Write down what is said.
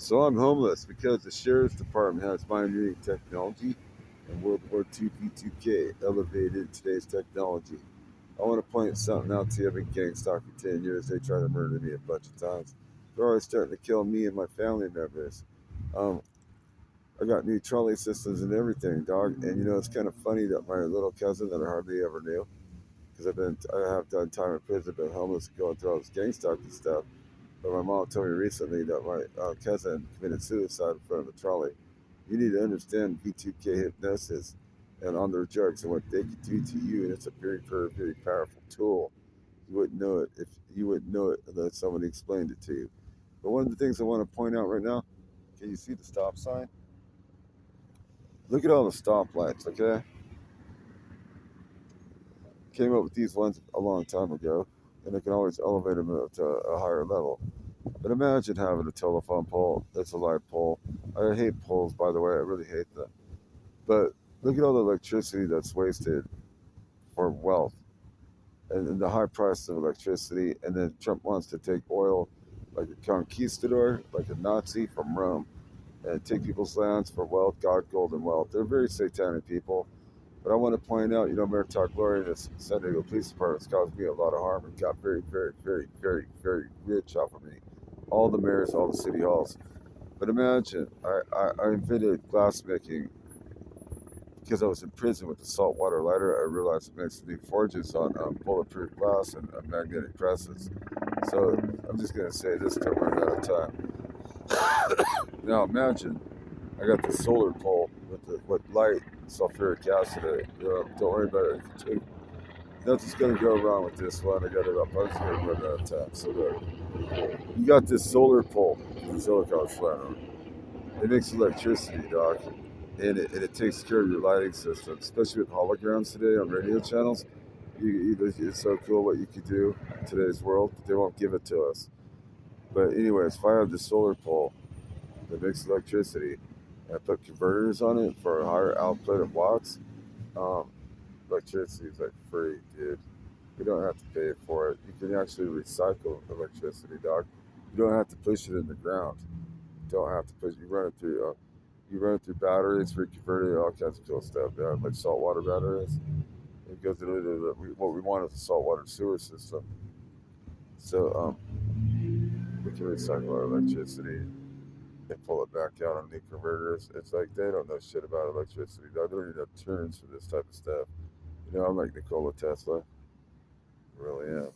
So I'm homeless because the sheriff's department has pioneering technology and World War II V2K elevated today's technology. I want to point something out to you. I've been getting stalked for 10 years. They tried to murder me a bunch of times. They're always starting to kill me and my family members. Um, I got new trolley systems and everything, dog. And it's kind of funny that my little cousin that I hardly ever knew, because I have done time in prison, been homeless, going through all this gang stalk and stuff. But my mom told me recently that my cousin committed suicide in front of a trolley. You need to understand V2K hypnosis and on their drugs and what they can do to you. And it's a very, very, very powerful tool. You wouldn't know it unless somebody explained it to you. But one of the things I want to point out right now, can you see the stop sign? Look at all the stoplights, okay? Came up with these ones a long time ago, and they can always elevate them up to a higher level. But imagine having a telephone pole that's a light pole. I hate poles, by the way. I really hate them. But look at all the electricity that's wasted for wealth and the high price of electricity. And then Trump wants to take oil like a conquistador, like a Nazi from Rome, and take people's lands for wealth, God, gold, and wealth. They're very satanic people. But I want to point out, Mayor Todd Gloria and the San Diego Police Department has caused me a lot of harm and got very, very, very, very, very rich off of me. All the mayors, all the city halls. But imagine, I invented glass making because I was in prison with the saltwater lighter. I realized it makes new forges on bulletproof glass and magnetic presses. So I'm just going to say this till we're out of time. Now imagine I got the solar pole with light sulfuric acid in it. Don't worry about it. Nothing's going to go wrong with this one. I got it up. I was going to run out of time. So look, you got this solar pole, the silicon flat on. It makes electricity, doc, and it takes care of your lighting system, especially with holograms today on radio channels. It's so cool what you could do in today's world. They won't give it to us. But anyways, if I have the solar pole that makes electricity, and I put converters on it for a higher output of watts, um, electricity is like free, dude. You don't have to pay for it. You can actually recycle electricity, doc. You don't have to push it in the ground. You don't have to push. You run it through batteries, reconvert it, all kinds of cool stuff. Yeah, like saltwater batteries. It goes into what we want is a saltwater sewer system. So we can recycle our electricity and pull it back out on new converters. It's like they don't know shit about electricity. They don't even have turns for this type of stuff. I'm like Nikola Tesla. I really am.